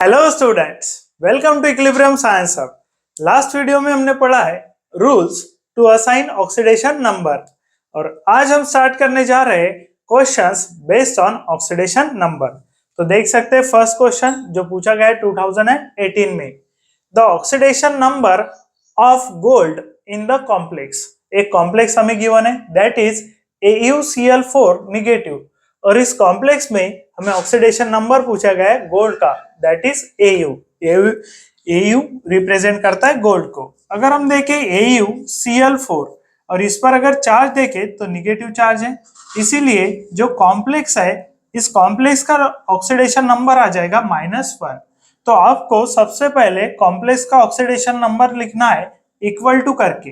Hello students, welcome to equilibrium science hub. Last video में हमने पढ़ा है rules to assign oxidation number और आज हम स्टार्ट करने जा रहे हैं questions based on oxidation number. तो देख सकते हैं फर्स्ट क्वेश्चन जो पूछा गया है 2018 में, the oxidation number of gold in the complex. एक कॉम्प्लेक्स हमें गिवन है दैट इज AuCl4 नेगेटिव और इस कॉम्प्लेक्स में हमें ऑक्सीडेशन नंबर पूछा गया है गोल्ड का दैट इज AU रिप्रेजेंट करता है गोल्ड को। अगर हम देखें AuCl4 और इस पर अगर चार्ज देखें तो निगेटिव चार्ज है, इसीलिए जो कॉम्प्लेक्स है इस कॉम्प्लेक्स का ऑक्सीडेशन नंबर आ जाएगा -1। तो आपको सबसे पहले कॉम्प्लेक्स का ऑक्सीडेशन नंबर लिखना है इक्वल टू करके।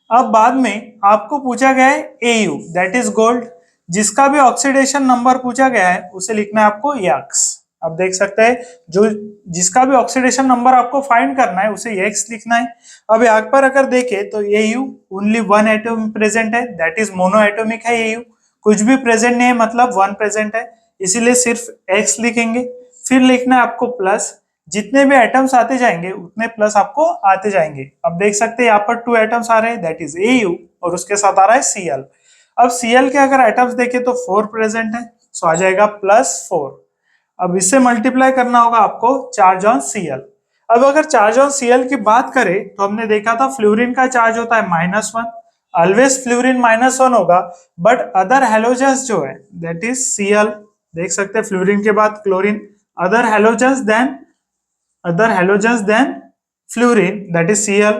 अब बाद में आपको पूछा गया है AU दैट इज गोल्ड, जिसका भी ऑक्सीडेशन नंबर पूछा गया है उसे लिखना है आपको X। अब देख सकते हैं जो जिसका भी ऑक्सीडेशन नंबर आपको फाइंड करना है उसे X लिखना है। अब यहाँ पर अगर देखें तो AU only one atom present है दैट इज मोनो एटॉमिक है AU, कुछ भी प्रेजेंट नहीं है मतलब वन प्रेजेंट है, इसीलिए सिर्फ X लिखेंगे। फिर लिखना है आपको प्लस, जितने भी एटम्स आते जाएंगे उतने प्लस आपको आते जाएंगे। अब देख सकते हैं यहाँ पर 2 एटम्स आ रहे हैं दैट इज AU और उसके साथ आ रहा है Cl। अब Cl के अगर एटम्स देखें तो 4 प्रेजेंट है, सो आ जाएगा +4। अब इससे मल्टीप्लाई करना होगा आपको चार्ज ऑन Cl। अब अगर चार्ज ऑन Cl की बात करें तो हमने देखा था फ्लोरीन का चार्ज होता है -1, ऑलवेज फ्लोरीन -1 होगा, बट अदर हैलोजेंस जो है दैट इज Cl, देख सकते हैं फ्लोरीन के बाद chlorine, other halogens than fluorine that is Cl,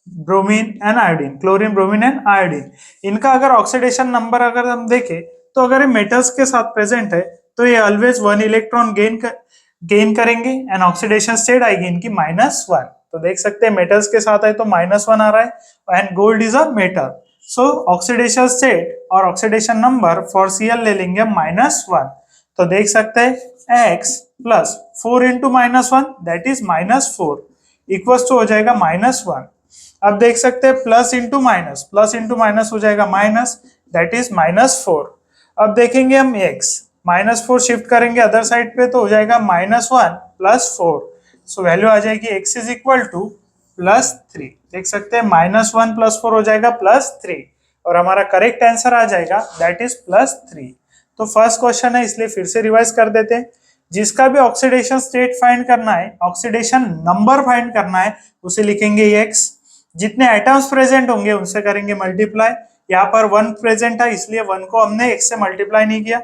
bromine and iodine, chlorine bromine and iodine. इनका अगर ऑक्सीडेशन नंबर अगर हम देखें तो अगर ये मेटल्स के साथ प्रेजेंट है तो ये ऑलवेज 1 इलेक्ट्रॉन गेन करेंगे एंड ऑक्सीडेशन स्टेट आएगी इनकी -1। तो देख सकते हैं मेटल्स के साथ है तो -1 आ रहा है and gold is a metal, so oxidation state और ऑक्सीडेशन नंबर फॉर Cl ले लेंगे -1। तो देख सकते हैं X plus 4 into -1 that is -4 equals to हो जाएगा -1। अब देख सकते हैं प्लस इंटू माइनस हो जाएगा माइनस दैट इज -4। अब देखेंगे हम X, -4 शिफ्ट करेंगे अदर साइड पे तो हो जाएगा -1 + 4, सो वैल्यू आ जाएगी X इज इक्वल टू +3। देख सकते हैं -1 + 4 हो जाएगा +3 और हमारा करेक्ट आंसर आ जाएगा दैट इज +3। तो फर्स्ट क्वेश्चन है इसलिए फिर से रिवाइज कर देते हैं। जिसका भी ऑक्सीडेशन स्टेट फाइंड करना है, ऑक्सीडेशन नंबर फाइंड करना है, उसे लिखेंगे X। जितने एटम्स प्रेजेंट होंगे उनसे करेंगे मल्टीप्लाई। यहाँ पर 1 प्रेजेंट है इसलिए 1 को हमने X से मल्टीप्लाई नहीं किया।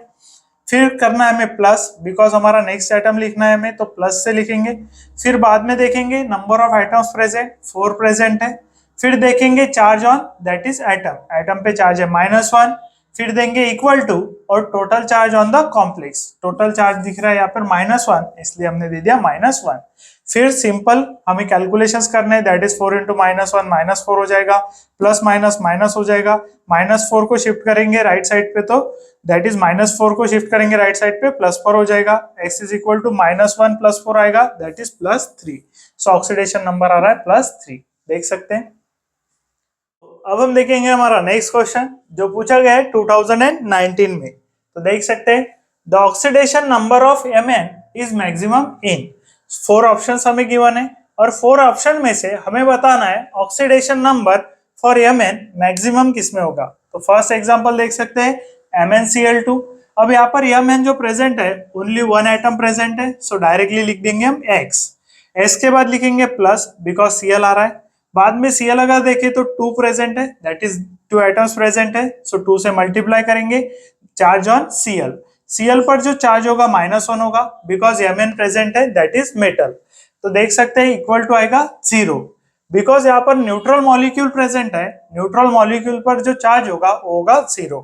फिर करना है हमें प्लस, बिकॉज हमारा नेक्स्ट एटम लिखना है हमें तो प्लस से लिखेंगे। फिर बाद में देखेंगे number of atoms present 4 present है। फिर देखेंगे charge on that is atom पे चार्ज है -1। फिर देंगे इक्वल टू और total charge on the complex, total charge दिख रहा है यहाँ पर -1 इसलिए हमने दे दिया -1। फिर सिंपल हमें कैलकुलेशंस करने हैं दैट इज 4 इंटू -1 -4 हो जाएगा, प्लस माइनस माइनस हो जाएगा, -4 को शिफ्ट करेंगे राइट साइड पे तो दैट इज -4 को शिफ्ट करेंगे राइट साइड पे +4 हो जाएगा। x इज इक्वल टू -1 + 4 आएगा that is +3। So oxidation number आ रहा है +3, देख सकते हैं। अब हम देखेंगे हमारा नेक्स्ट क्वेश्चन जो पूछा गया है 2019 में। तो देख सकते हैं the oxidation number of Mn is maximum in. 4 options हमें गिवन है और 4 ऑप्शन में से हमें बताना है oxidation number for Mn maximum किसमें होगा। तो फर्स्ट एग्जांपल देख सकते हैं MnCl2। अब यहाँ पर Mn जो प्रेजेंट है ओनली 1 एटम प्रेजेंट है, सो डायरेक्टली लिख देंगे हम X के बाद लिखेंगे प्लस बिकॉज Cl आ रहा है। बाद में Cl अगर देखें तो 2 प्रेजेंट है दैट इज 2 एटम्स प्रेजेंट है, सो 2 से मल्टीप्लाई करेंगे चार्ज ऑन Cl पर जो चार्ज होगा -1 होगा बिकॉज Mn प्रेजेंट है दैट इज मेटल। तो देख सकते हैं इक्वल टू आएगा 0 बिकॉज यहाँ पर न्यूट्रल मॉलिक्यूल प्रेजेंट है, न्यूट्रल मॉलिक्यूल पर जो चार्ज होगा वो होगा 0।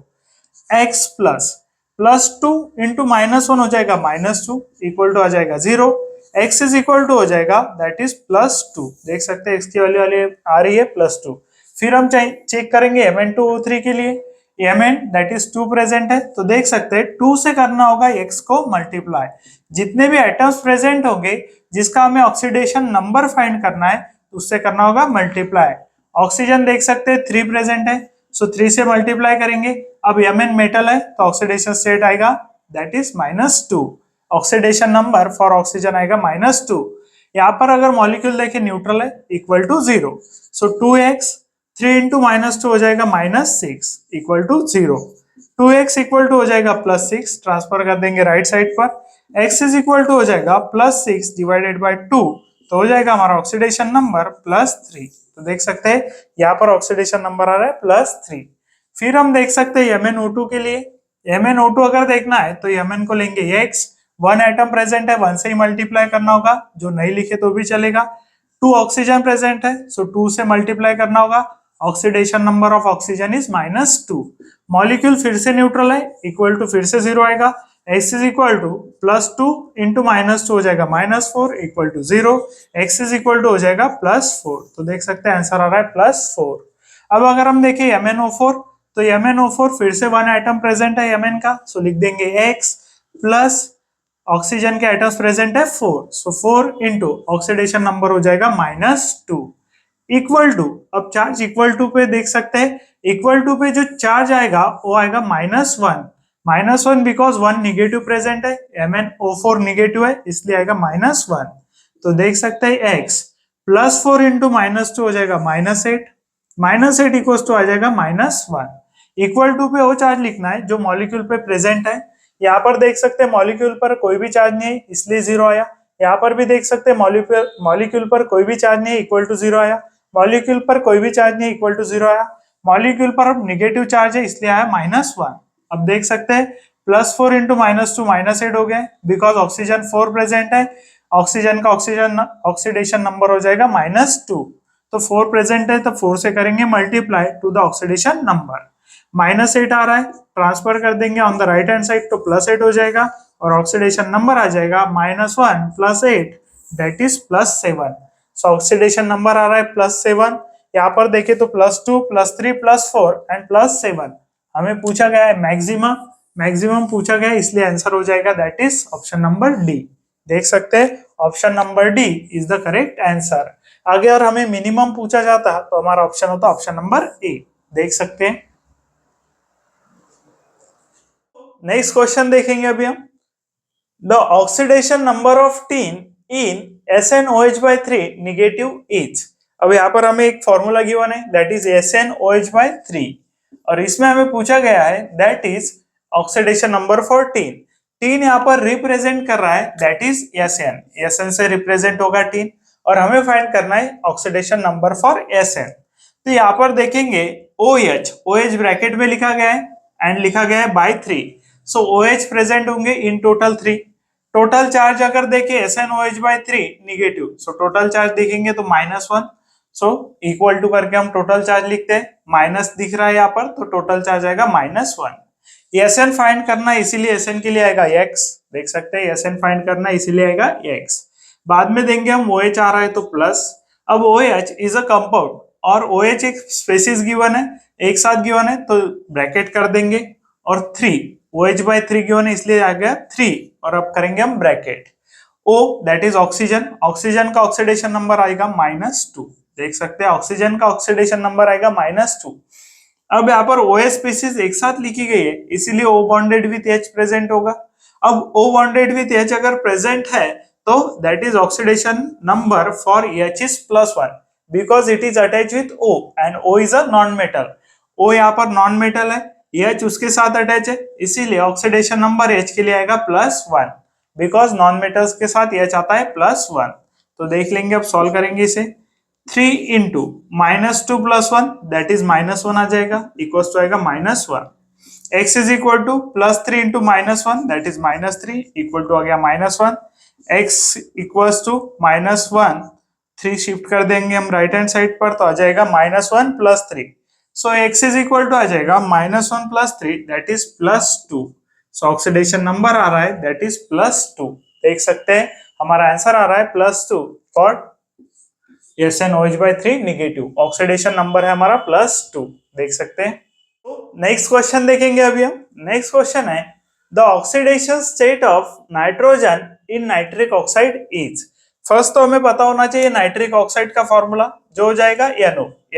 X +2 इंटू -1 हो जाएगा -2 इक्वल टू आ जाएगा 0। X इज इक्वल टू हो जाएगा दैट इज +2, देख सकते हैं X की वैल्यू आ रही है +2। फिर हम चेक करेंगे Mn2O3 के लिए, Mn दैट इज 2 प्रेजेंट है तो देख सकते हैं 2 से करना होगा X को मल्टीप्लाई। जितने भी एटम्स प्रेजेंट होंगे जिसका हमें ऑक्सीडेशन नंबर फाइंड करना है उससे करना होगा मल्टीप्लाई। ऑक्सीजन देख सकते हैं 3 प्रेजेंट है, सो 3 से मल्टीप्लाई करेंगे। अब Mn मेटल है तो ऑक्सीडेशन स्टेट आएगा that is -2 oxidation number for oxygen आएगा -2। यहाँ पर अगर मॉलिक्यूल देखें न्यूट्रल है, equal to 0। So 2x 3 into -2 हो जाएगा -6 equal to 0। 2x equal to हो जाएगा +6, ट्रांसफर कर देंगे राइट साइड पर। x इज इक्वल टू हो जाएगा +6 डिवाइडेड बाय 2, तो हो जाएगा हमारा ऑक्सीडेशन नंबर +3। तो देख सकते हैं यहाँ पर ऑक्सीडेशन नंबर आ रहा है +3। फिर हम देख सकते हैं MnO2 के लिए। MnO2 अगर देखना है तो Mn को लेंगे x, 1 एटम प्रेजेंट है, 1 से ही मल्टीप्लाई करना होगा, जो नहीं लिखे तो भी चलेगा। 2 ऑक्सीजन प्रेजेंट है, सो 2 से मल्टीप्लाई करना होगा। Oxidation number of oxygen is -2। Molecule फिर से न्यूट्रल है, इक्वल टू फिर से 0 आएगा। x is equal to +2 into -2 हो जाएगा -4 equal to 0। x is equal to हो जाएगा +4। तो देख सकते हैं आंसर आ रहा है +4। अब अगर हम देखें MnO4, तो MnO4 फिर से 1 एटम प्रेजेंट है Mn का, सो लिख देंगे x प्लस ऑक्सीजन के एटम्स प्रेजेंट है 4, सो 4 इंटू ऑक्सीडेशन नंबर हो जाएगा -2 इक्वल टू। अब चार्ज इक्वल टू पे देख सकते हैं, इक्वल टू पे जो चार्ज आएगा वो आएगा -1 बिकॉज 1 निगेटिव प्रेजेंट है, MnO4 निगेटिव है इसलिए आएगा -1। तो देख सकते हैं x +4 इंटू -2 हो जाएगा -8 इक्वल टू आ जाएगा -1। इक्वल टू पे वो चार्ज लिखना है जो मॉलिक्यूल पे प्रेजेंट है। यहाँ पर देख सकते हैं मॉलिक्यूल पर कोई भी चार्ज नहीं है इसलिए 0 आया। यहाँ पर भी देख सकते हैं मॉलिक्यूल पर कोई भी चार्ज नहीं है, इक्वल टू 0 आया। मॉलिक्यूल पर कोई भी चार्ज नहीं, इक्वल टू 0 आया। मॉलिक्यूल पर अब निगेटिव चार्ज है इसलिए आया -1। अब देख सकते हैं +4 इंटू -2 -8 हो गए, बिकॉज ऑक्सीजन 4 प्रेजेंट है। ऑक्सीजन का ऑक्सीडेशन नंबर हो जाएगा -2। तो 4 प्रेजेंट है तो 4 से करेंगे multiply two the oxidation number. -8 आ रहा है, ट्रांसफर कर देंगे on the right hand side तो +8 हो जाएगा और ऑक्सीडेशन नंबर आ जाएगा -1 + 8 that is +7। So oxidation number आ रहा है +7। यहाँ पर देखे तो +2 +3 +4 एंड +7 हमें पूछा गया है मैक्सिमम पूछा गया है, इसलिए आंसर हो जाएगा that is option number D. देख सकते हैं option number D is the correct answer. अगर हमें मिनिमम पूछा जाता तो हमारा ऑप्शन होता ऑप्शन नंबर ए। देख सकते हैं। नेक्स्ट क्वेश्चन देखेंगे अभी हम। The oxidation number of tin in SnOH/3 negative is. अब यहाँ पर हमें एक फॉर्मूला गिवन है दैट इज SnOH/3 और इसमें हमें पूछा गया है that is oxidation number for tin. Tin यहाँ पर रिप्रेजेंट कर रहा है दैट इज Sn से रिप्रेजेंट होगा टीन और हमें फाइंड करना है ऑक्सीडेशन नंबर फॉर Sn। तो यहाँ पर देखेंगे OH ब्रैकेट में लिखा गया है एंड लिखा गया है बाय 3। सो OH प्रेजेंट होंगे इन टोटल 3। टोटल चार्ज अगर देखें SnOH/3 negative, so total charge देखेंगे तो -1। सो इक्वल टू करके हम टोटल चार्ज लिखते हैं, माइनस दिख रहा है यहाँ पर तो टोटल चार्ज आएगा -1। Sn फाइंड करना है इसीलिए Sn के लिए आएगा x। देख सकते हैं Sn फाइंड करना है इसीलिए आएगा x। बाद में देंगे हम OH आ रहा है तो प्लस। अब OH इज अ कंपाउंड और OH एक स्पेसिस गिवन है, एक साथ गिवन है तो ब्रैकेट कर देंगे और 3 OH/3 गिवन है इसलिए आ गया 3 और अब करेंगे हम bracket. O that is oxygen, oxygen का ऑक्सीडेशन नंबर आएगा -2। देख सकते हैं ऑक्सीजन का ऑक्सीडेशन नंबर आएगा -2। अब यहाँ पर OH स्पीसीज एक साथ लिखी गई है इसीलिए O bonded with H present होगा। अब O बॉन्डेड विथ H अगर प्रेजेंट है तो that is oxidation number for H is +1 because it is attach with O and O is a non metal. O यहाँ पर नॉन मेटल है, H उसके साथ अटैच है इसीलिए ऑक्सीडेशन नंबर H के लिए आएगा +1 बिकॉज नॉन मेटल्स के साथ H आता है +1। तो देख लेंगे, अब सॉल्व करेंगे इसे। 3 इंटू -2 + 1 दैट इज -1 आ जाएगा इक्वल्स टू आएगा -1। x is equal to +3 into -1 that is -3 equal to आ गया -1। x इक्वल्स टू -1, 3 शिफ्ट कर देंगे हम राइट हैंड साइड पर तो आ जाएगा -1 + 3। So x is equal to आ जाएगा -1 + 3 that is +2। So oxidation number आ रहा है दैट इज +2। देख सकते हैं हमारा आंसर आ रहा है +2 for SnOH/3 negative. Oxidation number है हमारा +2। देख सकते हैं। तो नेक्स्ट क्वेश्चन देखेंगे अभी हम। नेक्स्ट क्वेश्चन है the oxidation state of nitrogen in nitric oxide is. First तो हमें पता होना चाहिए नाइट्रिक ऑक्साइड का फॉर्मूला जो हो जाएगा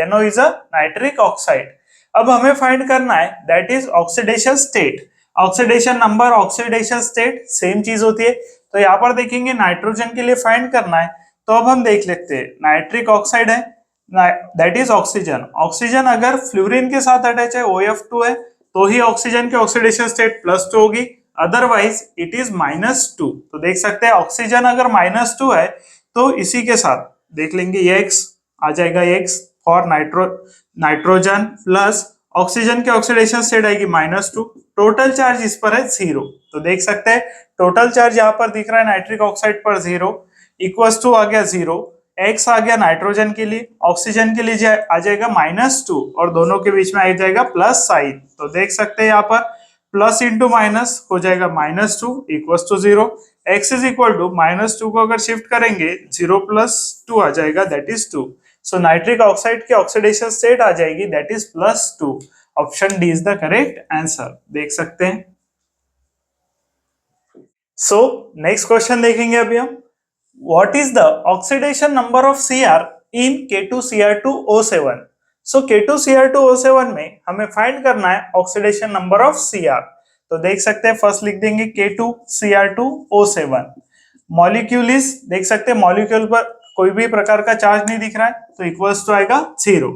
NO is a nitric oxide. अब हमें फाइंड करना है that is oxidation state. Oxidation number, oxidation state same चीज होती है। तो यहाँ पर देखेंगे नाइट्रोजन के लिए फाइंड करना है, तो अब हम देख लेते हैं। नाइट्रिक ऑक्साइड है, दैट इज ऑक्सीजन। ऑक्सीजन अगर फ्लोरीन के साथ अटैच है, OF2 है, तो ही ऑक्सीजन की ऑक्सीडेशन स्टेट +2 होगी, अदरवाइज इट इज -2। तो देख सकते हैं ऑक्सीजन अगर -2 है तो इसी के साथ देख लेंगे X आ जाएगा, X for nitrogen plus oxygen की ऑक्सीडेशन स्टेट आएगी -2, टोटल चार्ज इस पर है 0। तो देख सकते हैं टोटल चार्ज यहाँ पर दिख रहा है नाइट्रिक ऑक्साइड पर 0, इक्वल्स टू आ गया 0, X आ गया नाइट्रोजन के लिए, ऑक्सीजन के लिए आ जाएगा -2 और दोनों के बीच में आ जाएगा प्लस साइन। तो देख सकते हैं यहाँ पर प्लस इंटू माइनस हो जाएगा -2 equals to 0। X is equal to -2 को अगर शिफ्ट करेंगे 0 + 2 आ जाएगा, that is 2। So nitric oxide की ऑक्सीडेशन स्टेट आ जाएगी that is +2। Option D is the correct answer, देख सकते हैं। सो नेक्स्ट क्वेश्चन देखेंगे अभी हम। What is the oxidation number of Cr in K2Cr2O7? So K2Cr2O7 में हमें फाइंड करना है ऑक्सीडेशन नंबर ऑफ Cr। तो देख सकते हैं फर्स्ट लिख देंगे K2Cr2O7। मॉलिक्यूल इज, देख सकते हैं मॉलिक्यूल पर कोई भी प्रकार का चार्ज नहीं दिख रहा है, तो इक्वल्स टू आएगा 0।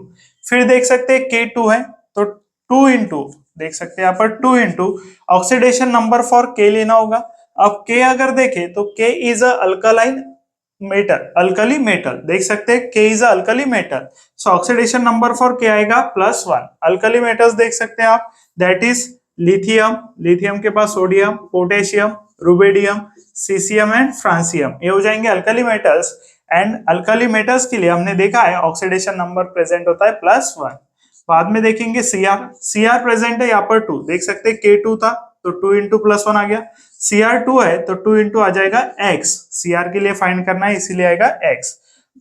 फिर देख सकते हैं K2 है, तो 2 इंटू, देख सकते हैं यहाँ पर 2 into oxidation number for K लेना होगा। अब K अगर देखें तो K is a alkaline metal, alkali metal, देख सकते हैं K is a alkali metal, so oxidation number for K आएगा +1। अल्कली मेटल्स देख सकते हैं आप, दैट इज लिथियम, लिथियम के पास sodium, potassium, rubidium, caesium and francium, ये हो जाएंगे alkali metals. And alkali metals के लिए हमने देखा है ऑक्सीडेशन नंबर प्रेजेंट होता है +1। बाद में देखेंगे Cr, Cr प्रेजेंट है यहाँ पर 2, देख सकते हैं K2 था तो 2 इंटू +1 आ गया, Cr2 है तो 2 इंटू आ जाएगा X, Cr के लिए फाइंड करना है इसीलिए आएगा X।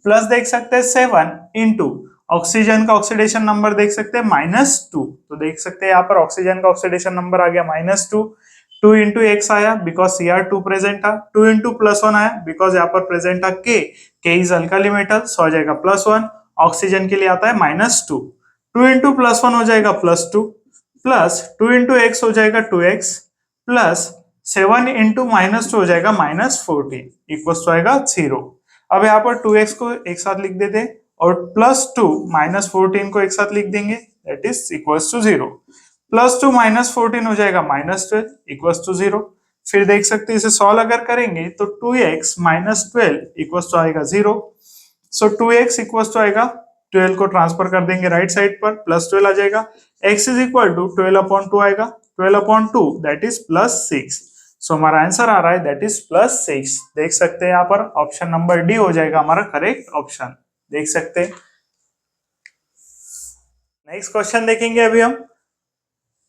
प्लस देख सकते हैं 7 इंटू ऑक्सीजन का ऑक्सीडेशन नंबर देख सकते हैं -2, तो देख सकते हैं यहाँ पर ऑक्सीजन का ऑक्सीडेशन नंबर आ गया -2। 2 इंटू X आया बिकॉज Cr2 प्रेजेंट था, 2 इंटू +1 आया बिकॉज यहाँ पर प्रेजेंट था K इज अल्कली मेटल, सो आ जाएगा +1। ऑक्सीजन के लिए आता है -2, 2 इंटू +1 हो जाएगा +2, प्लस 2 इंटू X हो जाएगा 2X, प्लस 7 इंटू -2 हो जाएगा -14 इक्वल्स टू आएगा 0। अब यहाँ पर 2X को एक साथ लिख देते हैं और +2 -14 को एक साथ लिख देंगे, दैट इज इक्वल्स टू 0। +2 -14 हो जाएगा -12 इक्वल्स टू 0। फिर देख सकते हैं इसे सॉल्व अगर करेंगे तो 2x - 12 इक्वल्स टू आएगा 0। सो 2x इक्वल्स टू आएगा, 12 को ट्रांसफर कर देंगे राइट साइड पर, +12 आ जाएगा। x इज इक्वल टू 12/2 आएगा, 12/2 दैट इज +6। सो हमारा आंसर आ रहा है दैट इज +6। देख सकते हैं यहाँ पर ऑप्शन नंबर डी हो जाएगा हमारा करेक्ट ऑप्शन, देख सकते हैं। नेक्स्ट क्वेश्चन देखेंगे अभी हम।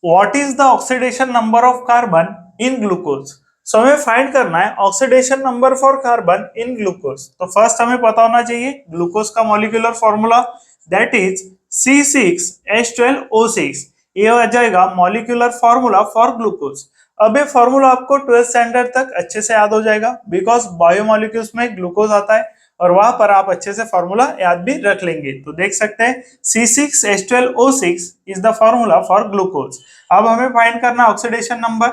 What is the oxidation number of carbon in glucose? So हमें फाइंड करना है oxidation number for carbon in glucose. तो फर्स्ट हमें पता होना चाहिए ग्लूकोज का molecular formula, that is C6H12O6। ये हो जाएगा मॉलिक्यूलर फॉर्मूला फॉर ग्लूकोज। अब ये फॉर्मूला आपको 12th स्टैंडर्ड तक अच्छे से याद हो जाएगा बिकॉज बायोमोलिक्यूल्स में ग्लूकोज आता है और वहां पर आप अच्छे से फॉर्मूला याद भी रख लेंगे। तो देख सकते हैं C6H12O6 is the formula for glucose. अब हमें फाइंड करना ऑक्सीडेशन नंबर,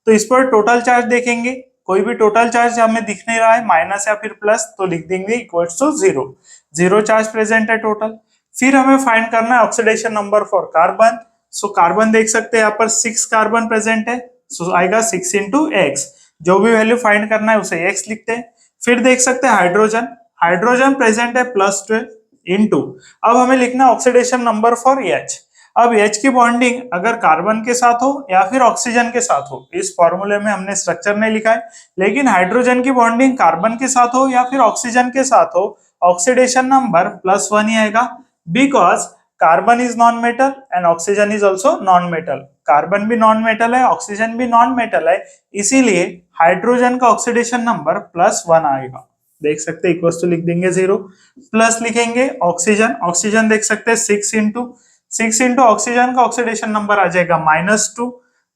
तो इस पर टोटल चार्ज देखेंगे, कोई भी टोटल चार्ज हमें दिख नहीं रहा है माइनस या फिर प्लस, तो लिख देंगे इक्वल्स टू 0, 0 चार्ज प्रेजेंट है टोटल। फिर हमें फाइंड करना है oxidation number for carbon. So carbon देख सकते हैं यहाँ पर 6 कार्बन प्रेजेंट है, सो आएगा 6 इंटू एक्स, जो भी वैल्यू फाइंड करना है उसे एक्स लिखते हैं। फिर देख सकते हैं हाइड्रोजन, हाइड्रोजन प्रेजेंट है +12 इंटू, अब हमें लिखना है ऑक्सीडेशन नंबर फॉर H। अब H की बॉन्डिंग अगर कार्बन के साथ हो या फिर ऑक्सीजन के साथ हो, इस फॉर्मूले में हमने स्ट्रक्चर नहीं लिखा है, लेकिन हाइड्रोजन की बॉन्डिंग कार्बन के साथ हो या फिर ऑक्सीजन के साथ हो, ऑक्सीडेशन नंबर +1 ही आएगा because carbon is non metal and oxygen is also non metal. Carbon भी नॉन मेटल है, ऑक्सीजन भी नॉन मेटल है, इसीलिए हाइड्रोजन का ऑक्सीडेशन नंबर +1 आएगा। देख सकते हैं इक्वल्स टू लिख देंगे 0, प्लस लिखेंगे ऑक्सीजन, ऑक्सीजन देख सकते हैं 6 इंटू ऑक्सीजन का ऑक्सीडेशन नंबर आ जाएगा -2।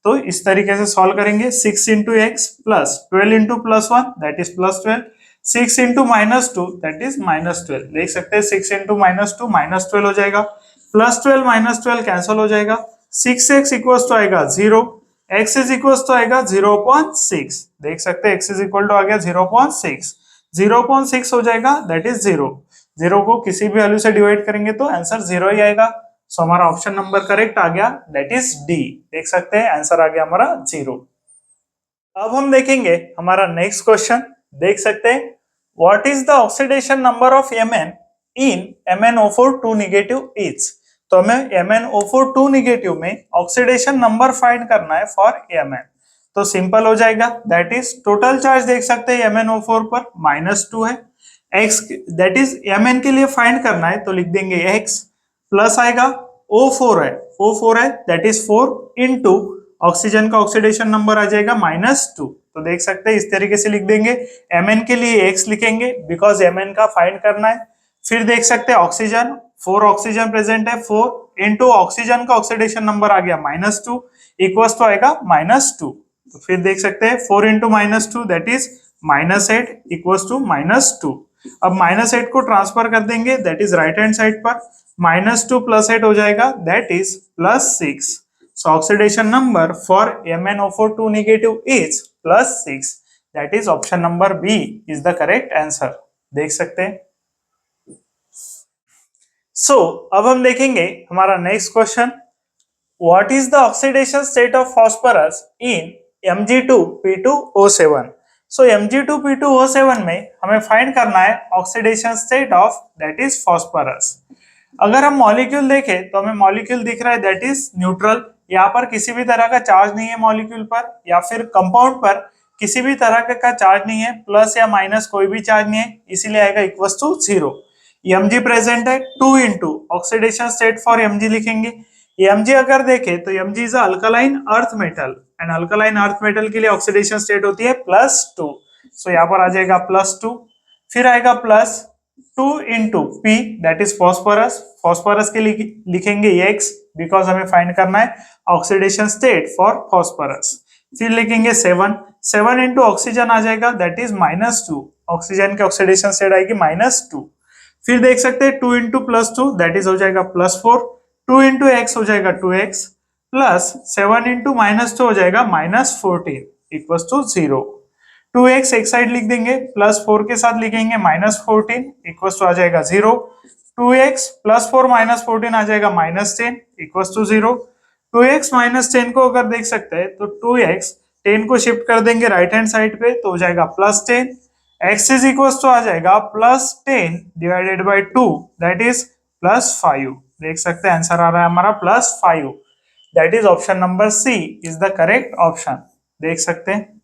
तो इस तरीके से सॉल्व करेंगे, 6 into x plus 12 into +1 that is +12, 6 into -2 that is -12। देख सकते हैं 6 इंटू -2 -12 हो जाएगा, +12 -12 कैंसिल हो जाएगा, 6x इक्वल्स टू आएगा 0, x इज इक्वल तो आएगा 0.6, देख सकते हैं x इज इक्वल टू आ गया 0.6, 0.6 हो जाएगा दैट इज 0, 0 को किसी भी वैल्यू से डिवाइड करेंगे तो आंसर 0 ही आएगा। सो हमारा ऑप्शन नंबर करेक्ट आ गया दैट इज डी, देख सकते हैं आंसर आ गया हमारा 0। अब हम देखेंगे हमारा नेक्स्ट क्वेश्चन, देख सकते हैं what is the oxidation number of Mn in MnO4 2 negative is. तो हमें MnO4 2 नेगेटिव में ऑक्सीडेशन नंबर फाइंड करना है फॉर Mn। तो सिंपल हो जाएगा दैट इज टोटल चार्ज देख सकते हैं MnO4 पर -2 है, x दैट इज Mn के लिए फाइंड करना है तो लिख देंगे x प्लस आएगा O4 है, O4 है दैट इज 4 इंटू ऑक्सीजन का ऑक्सीडेशन नंबर आ जाएगा -2। तो देख सकते हैं इस तरीके से लिख देंगे, Mn के लिए x लिखेंगे बिकॉज Mn का फाइंड करना है। फिर देख सकते हैं ऑक्सीजन 4 ऑक्सीजन प्रेजेंट है, 4 इंटू ऑक्सीजन का ऑक्सीडेशन नंबर आ गया -2 इक्वल्स तो आएगा -2। तो फिर देख सकते हैं 4 into -2 that is -8 equals to -2। अब -8 को ट्रांसफर कर देंगे that is right hand side पर, -2 + 8 हो जाएगा that is +6। So oxidation number for MnO4 2 negative is +6, that is option number B is the correct answer, देख सकते हैं। So अब हम देखेंगे हमारा next question, what is the oxidation state of phosphorus in Mg2P2O7। So Mg2P2O7 में हमें find करना है oxidation state of that is phosphorus. अगर हम मॉलिक्यूल देखें तो हमें मॉलिक्यूल दिख रहा है दैट इज न्यूट्रल, यहाँ पर किसी भी तरह का चार्ज नहीं है मॉलिक्यूल पर, या फिर कंपाउंड पर किसी भी तरह का चार्ज नहीं है, प्लस या माइनस कोई भी चार्ज नहीं है, इसीलिए आएगा इक्वल्स टू 0। Mg प्रेजेंट है 2 into oxidation state for Mg लिखेंगे। Mg अगर देखें तो Mg is alkaline earth metal and alkaline earth metal के लिए ऑक्सीडेशन स्टेट होती है +2, सो यहाँ पर आ जाएगा +2। फिर आएगा +2 into P that is phosphorus, phosphorus के लिए लिखेंगे X बिकॉज हमें फाइंड करना है ऑक्सीडेशन स्टेट फॉर फॉस्फोरस। फिर लिखेंगे 7 इंटू ऑक्सीजन आ जाएगा दैट इज -2, ऑक्सीजन के ऑक्सीडेशन स्टेट आएगी -2। फिर देख सकते हैं 2 इंटू +2 दैट इज हो जाएगा +4, 2 इंटू x हो जाएगा 2x प्लस 7 इंटू -2 हो जाएगा -14 इक्वल्स टू 0। 2x एक साइड लिख देंगे, +4 के साथ लिखेंगे -14 इक्वल्स टू आ जाएगा 0। 2x +4 -14 आ जाएगा -10 इक्वल्स टू 0। 2x -10 को अगर देख सकते हैं तो 2x 10 को शिफ्ट कर देंगे राइट हैंड साइड पे तो हो जाएगा +10, x इज इक्वल्स टू आ जाएगा +10 डिवाइडेड बाय 2 दैट इज +5, देख सकते हैं आंसर आ रहा है हमारा +5, that is option number C is the correct option, देख सकते हैं।